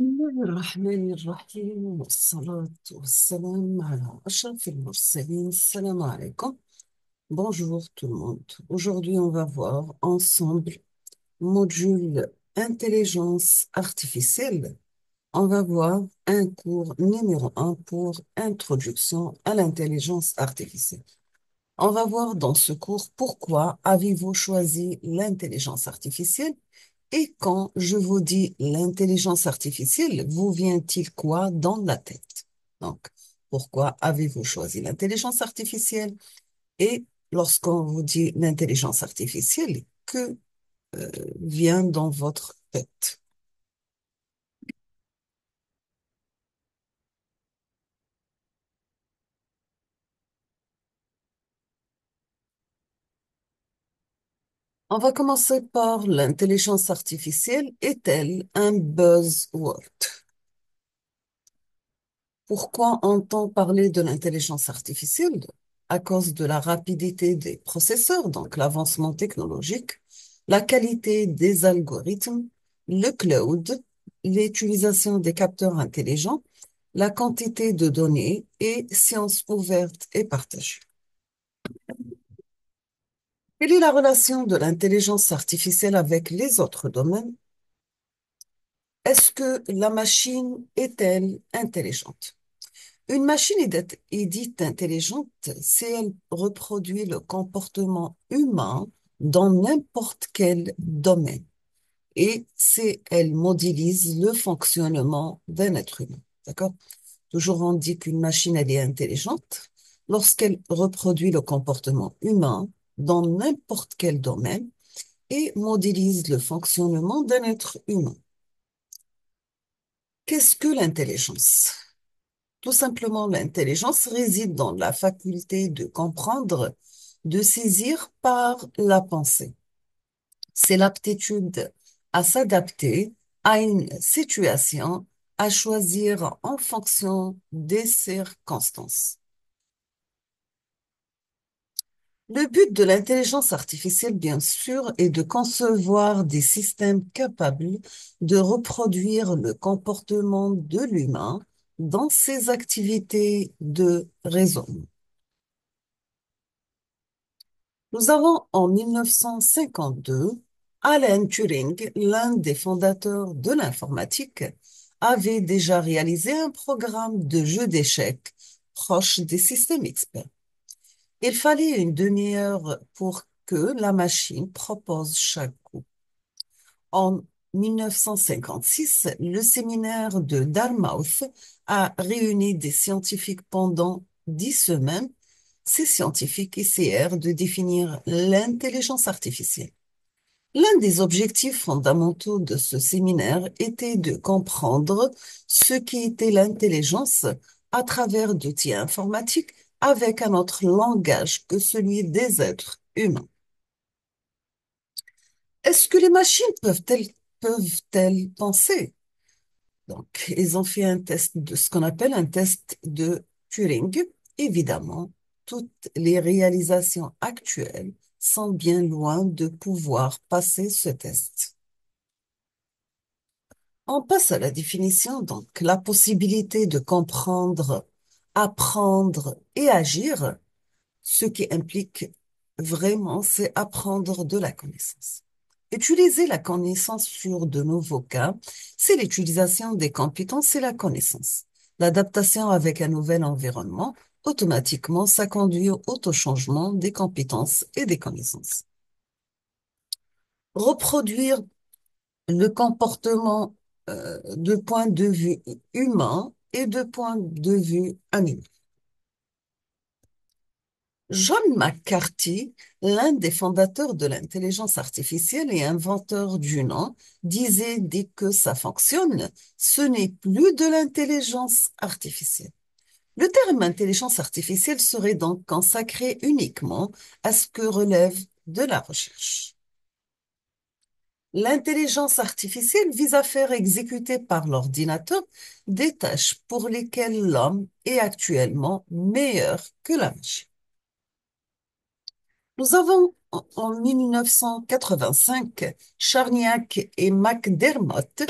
بسم الله الرحمن الرحيم والصلاة والسلام على أشرف المرسلين. Salam alaikum. Bonjour tout le monde. Aujourd'hui, on va voir ensemble module intelligence artificielle. On va voir un cours numéro 1 pour introduction à l'intelligence artificielle. On va voir dans ce cours pourquoi avez-vous choisi l'intelligence artificielle et quand je vous dis l'intelligence artificielle, vous vient-il quoi dans la tête? Donc, pourquoi avez-vous choisi l'intelligence artificielle? Et lorsqu'on vous dit l'intelligence artificielle, que vient dans votre tête? On va commencer par l'intelligence artificielle. Est-elle un buzzword? Pourquoi on-t-on parler de l'intelligence artificielle? À cause de la rapidité des processeurs, donc l'avancement technologique, la qualité des algorithmes, le cloud, l'utilisation des capteurs intelligents, la quantité de données et sciences ouvertes et partagées. Quelle est la relation de l'intelligence artificielle avec les autres domaines? Est-ce que la machine est-elle intelligente? Une machine est dite intelligente si elle reproduit le comportement humain dans n'importe quel domaine et si elle modélise le fonctionnement d'un être humain. D'accord? Toujours on dit qu'une machine, elle est intelligente lorsqu'elle reproduit le comportement humain dans n'importe quel domaine et modélise le fonctionnement d'un être humain. Qu'est-ce que l'intelligence? Tout simplement, l'intelligence réside dans la faculté de comprendre, de saisir par la pensée. C'est l'aptitude à s'adapter à une situation, à choisir en fonction des circonstances. Le but de l'intelligence artificielle, bien sûr, est de concevoir des systèmes capables de reproduire le comportement de l'humain dans ses activités de raisonnement. Nous avons en 1952, Alan Turing, l'un des fondateurs de l'informatique, avait déjà réalisé un programme de jeu d'échecs proche des systèmes experts. Il fallait une demi-heure pour que la machine propose chaque coup. En 1956, le séminaire de Dartmouth a réuni des scientifiques pendant 10 semaines. Ces scientifiques essayèrent de définir l'intelligence artificielle. L'un des objectifs fondamentaux de ce séminaire était de comprendre ce qui était l'intelligence à travers d'outils informatiques avec un autre langage que celui des êtres humains. Est-ce que les machines peuvent-elles penser? Donc, ils ont fait un test de ce qu'on appelle un test de Turing. Évidemment, toutes les réalisations actuelles sont bien loin de pouvoir passer ce test. On passe à la définition, donc la possibilité de comprendre, apprendre et agir, ce qui implique vraiment, c'est apprendre de la connaissance. Utiliser la connaissance sur de nouveaux cas, c'est l'utilisation des compétences et la connaissance. L'adaptation avec un nouvel environnement, automatiquement, ça conduit au auto-changement des compétences et des connaissances. Reproduire le comportement de point de vue humain et de point de vue animal. John McCarthy, l'un des fondateurs de l'intelligence artificielle et inventeur du nom, disait dès que ça fonctionne, ce n'est plus de l'intelligence artificielle. Le terme intelligence artificielle serait donc consacré uniquement à ce que relève de la recherche. L'intelligence artificielle vise à faire exécuter par l'ordinateur des tâches pour lesquelles l'homme est actuellement meilleur que la machine. Nous avons En 1985, Charniak et McDermott,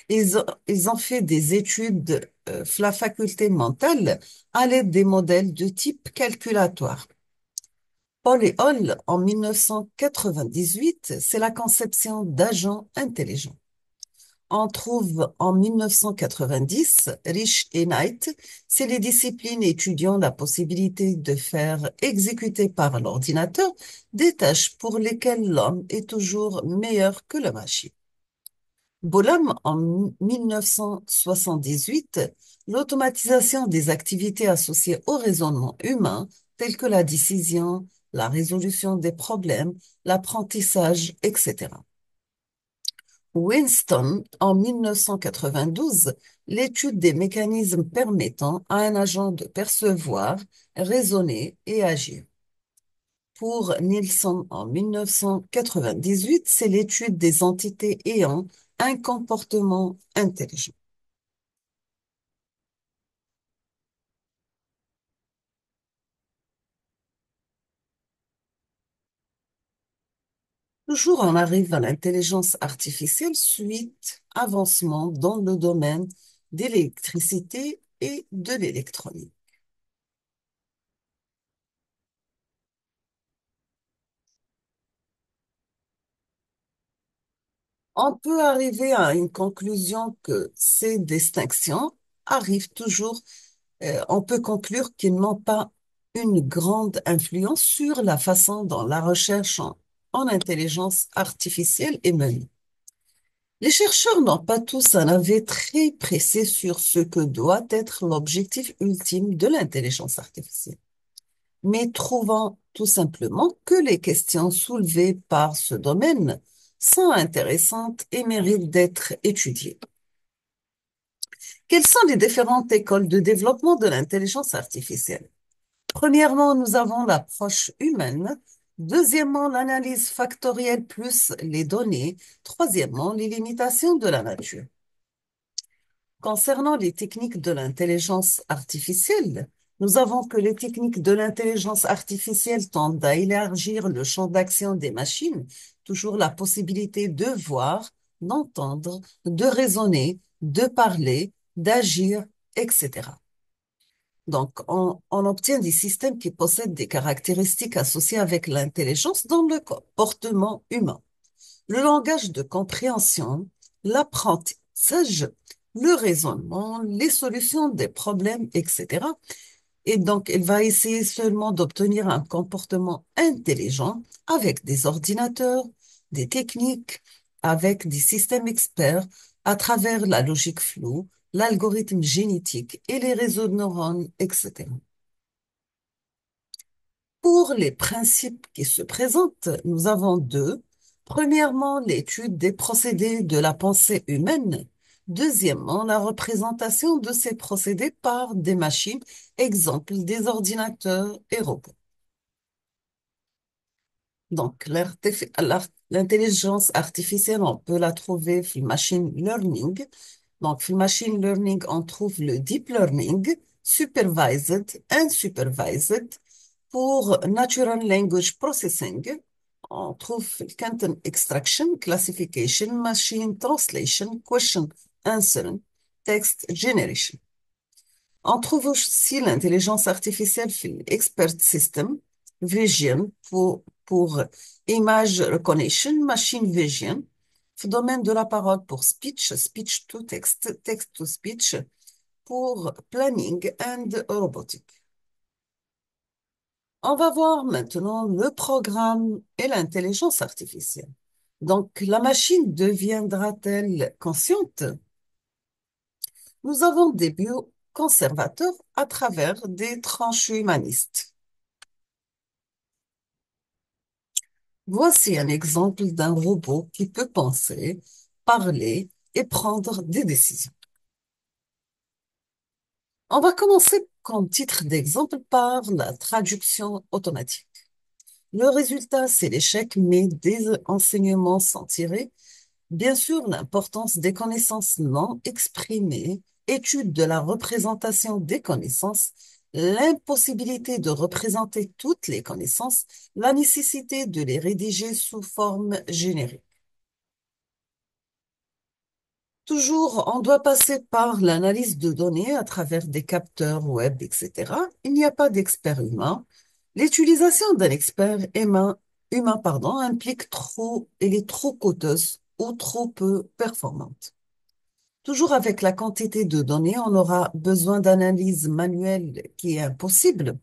ils ont fait des études la faculté mentale à l'aide des modèles de type calculatoire. Paul et Hall, en 1998, c'est la conception d'agents intelligents. On trouve en 1990, Rich et Knight, c'est les disciplines étudiant la possibilité de faire exécuter par l'ordinateur des tâches pour lesquelles l'homme est toujours meilleur que la machine. Bolam, en 1978, l'automatisation des activités associées au raisonnement humain, telles que la décision, la résolution des problèmes, l'apprentissage, etc. Winston, en 1992, l'étude des mécanismes permettant à un agent de percevoir, raisonner et agir. Pour Nielsen, en 1998, c'est l'étude des entités ayant un comportement intelligent. Toujours on arrive à l'intelligence artificielle suite avancement dans le domaine de l'électricité et de l'électronique. On peut arriver à une conclusion que ces distinctions arrivent toujours, on peut conclure qu'ils n'ont pas une grande influence sur la façon dont la recherche en intelligence artificielle est menée. Les chercheurs n'ont pas tous un avis très précis sur ce que doit être l'objectif ultime de l'intelligence artificielle, mais trouvant tout simplement que les questions soulevées par ce domaine sont intéressantes et méritent d'être étudiées. Quelles sont les différentes écoles de développement de l'intelligence artificielle? Premièrement, nous avons l'approche humaine. Deuxièmement, l'analyse factorielle plus les données. Troisièmement, les limitations de la nature. Concernant les techniques de l'intelligence artificielle, nous avons que les techniques de l'intelligence artificielle tendent à élargir le champ d'action des machines, toujours la possibilité de voir, d'entendre, de raisonner, de parler, d'agir, etc. Donc, on obtient des systèmes qui possèdent des caractéristiques associées avec l'intelligence dans le comportement humain. Le langage de compréhension, l'apprentissage, le raisonnement, les solutions des problèmes, etc. Et donc, il va essayer seulement d'obtenir un comportement intelligent avec des ordinateurs, des techniques, avec des systèmes experts à travers la logique floue, l'algorithme génétique et les réseaux de neurones, etc. Pour les principes qui se présentent, nous avons deux. Premièrement, l'étude des procédés de la pensée humaine. Deuxièmement, la représentation de ces procédés par des machines, exemple des ordinateurs et robots. Donc, l'intelligence artificielle, on peut la trouver dans le machine learning. Donc, dans le machine learning, on trouve le deep learning, supervised, unsupervised. Pour natural language processing, on trouve le content extraction, classification, machine translation, question answering, text generation. On trouve aussi l'intelligence artificielle expert system, vision pour image recognition, machine vision, le domaine de la parole pour speech, speech to text, text to speech, pour planning and robotic. On va voir maintenant le programme et l'intelligence artificielle. Donc, la machine deviendra-t-elle consciente? Nous avons des bioconservateurs à travers des tranches humanistes. Voici un exemple d'un robot qui peut penser, parler et prendre des décisions. On va commencer comme titre d'exemple par la traduction automatique. Le résultat, c'est l'échec, mais des enseignements sont tirés. Bien sûr, l'importance des connaissances non exprimées, étude de la représentation des connaissances l'impossibilité de représenter toutes les connaissances, la nécessité de les rédiger sous forme générique. Toujours, on doit passer par l'analyse de données à travers des capteurs web, etc. Il n'y a pas d'expert humain. L'utilisation d'un expert humain, implique trop, elle est trop coûteuse ou trop peu performante. Toujours avec la quantité de données, on aura besoin d'analyse manuelle qui est impossible,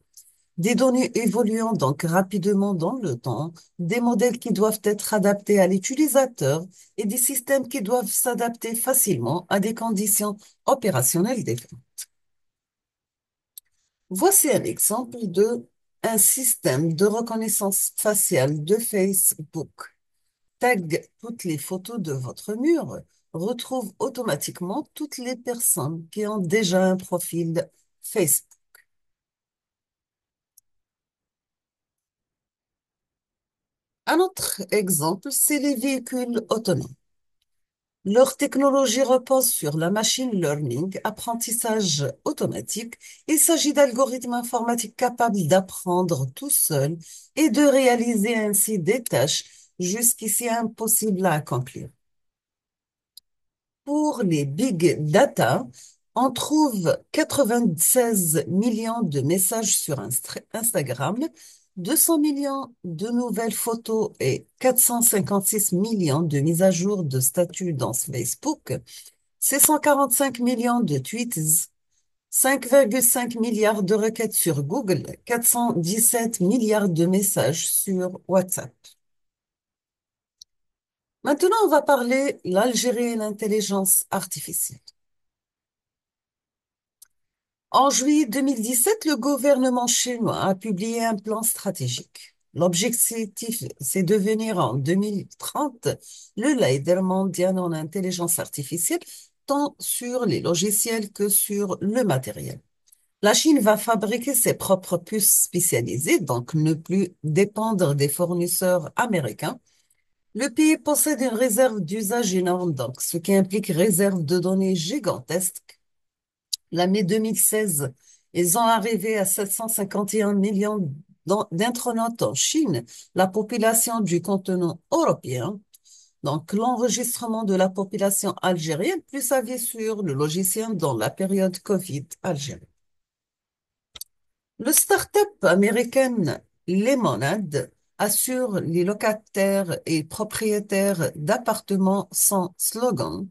des données évoluant donc rapidement dans le temps, des modèles qui doivent être adaptés à l'utilisateur et des systèmes qui doivent s'adapter facilement à des conditions opérationnelles différentes. Voici un exemple de un système de reconnaissance faciale de Facebook. Tag toutes les photos de votre mur, retrouve automatiquement toutes les personnes qui ont déjà un profil Facebook. Un autre exemple, c'est les véhicules autonomes. Leur technologie repose sur la machine learning, apprentissage automatique. Il s'agit d'algorithmes informatiques capables d'apprendre tout seuls et de réaliser ainsi des tâches jusqu'ici impossibles à accomplir. Pour les big data, on trouve 96 millions de messages sur Instagram, 200 millions de nouvelles photos et 456 millions de mises à jour de statuts dans Facebook, 645 millions de tweets, 5,5 milliards de requêtes sur Google, 417 milliards de messages sur WhatsApp. Maintenant, on va parler l'Algérie et l'intelligence artificielle. En juillet 2017, le gouvernement chinois a publié un plan stratégique. L'objectif, c'est devenir en 2030 le leader mondial en intelligence artificielle, tant sur les logiciels que sur le matériel. La Chine va fabriquer ses propres puces spécialisées, donc ne plus dépendre des fournisseurs américains. Le pays possède une réserve d'usage énorme, donc, ce qui implique réserve de données gigantesques. L'année 2016, ils ont arrivé à 751 millions d'internautes en Chine, la population du continent européen. Donc, l'enregistrement de la population algérienne plus avis sur le logiciel dans la période Covid algérienne. Le start-up américain Lemonade assure les locataires et propriétaires d'appartements sans slogan.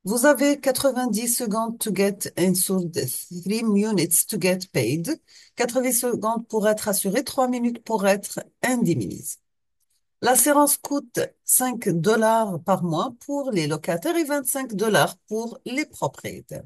Vous avez 90 secondes to get insured, 3 minutes to get paid, 80 secondes pour être assuré, 3 minutes pour être indemnisé. L'assurance coûte 5 dollars par mois pour les locataires et 25 dollars pour les propriétaires.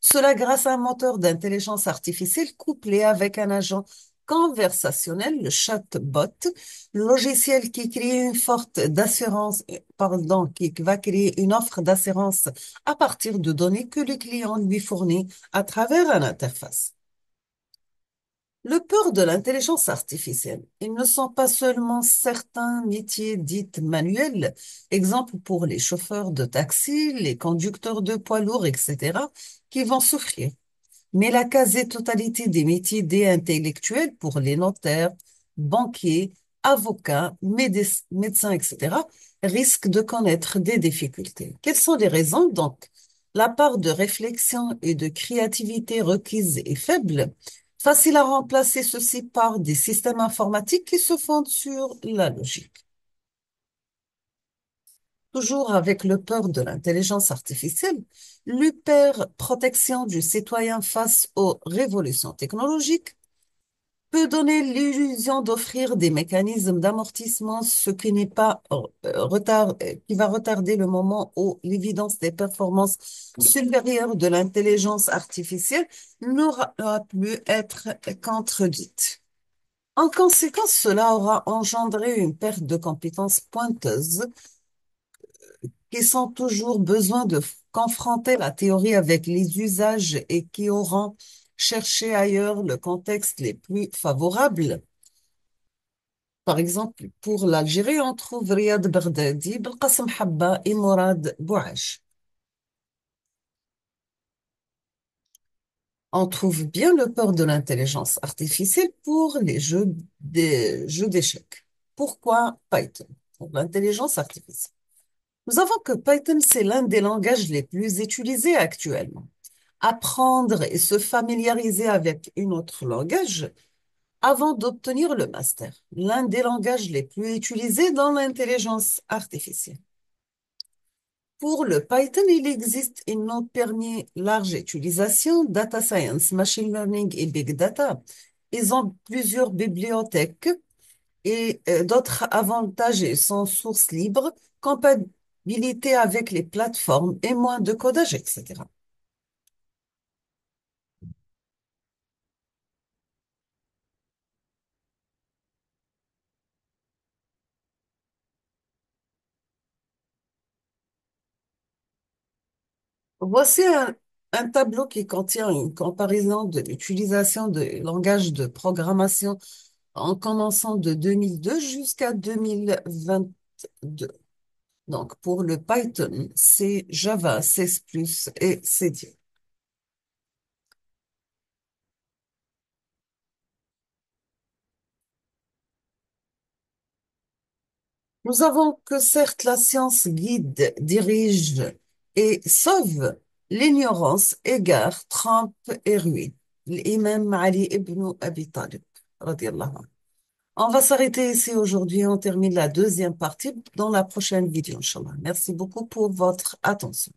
Cela grâce à un moteur d'intelligence artificielle couplé avec un agent conversationnel, le chatbot, logiciel qui crée une forte d'assurance, pardon, qui va créer une offre d'assurance à partir de données que le client lui fournit à travers une interface. Le peur de l'intelligence artificielle, ils ne sont pas seulement certains métiers dits manuels, exemple pour les chauffeurs de taxi, les conducteurs de poids lourds, etc., qui vont souffrir, mais la quasi-totalité des métiers dits intellectuels pour les notaires, banquiers, avocats, médecins, etc., risquent de connaître des difficultés. Quelles sont les raisons? Donc, la part de réflexion et de créativité requise est faible. Facile à remplacer ceci par des systèmes informatiques qui se fondent sur la logique. Toujours avec le peur de l'intelligence artificielle, l'hyper-protection du citoyen face aux révolutions technologiques peut donner l'illusion d'offrir des mécanismes d'amortissement, ce qui n'est pas qui va retarder le moment où l'évidence des performances supérieures de l'intelligence artificielle n'aura pu être contredite. En conséquence, cela aura engendré une perte de compétences pointeuses qui sont toujours besoin de confronter la théorie avec les usages et qui auront cherché ailleurs le contexte les plus favorables. Par exemple, pour l'Algérie, on trouve Riyad Berdadi, Belkacem Habba et Mourad Bouache. On trouve bien le port de l'intelligence artificielle pour les jeux d'échecs. Pourquoi Python? Pour l'intelligence artificielle. Nous savons que Python, c'est l'un des langages les plus utilisés actuellement. Apprendre et se familiariser avec un autre langage avant d'obtenir le master, l'un des langages les plus utilisés dans l'intelligence artificielle. Pour le Python, il existe une autre permis large utilisation, data science, machine learning et big data. Ils ont plusieurs bibliothèques et d'autres avantages et sont source libre, compatibilité avec les plateformes et moins de codage, etc. Voici un tableau qui contient une comparaison de l'utilisation de langages de programmation en commençant de 2002 jusqu'à 2022. Donc, pour le Python, c'est Java, C++ et C++. Nous avons que certes la science guide, dirige et sauve, l'ignorance égare, trompe et ruine. L'imam Ali ibn Abi Talib, radiallahu anhu. On va s'arrêter ici aujourd'hui. On termine la deuxième partie dans la prochaine vidéo, Inch'Allah. Merci beaucoup pour votre attention.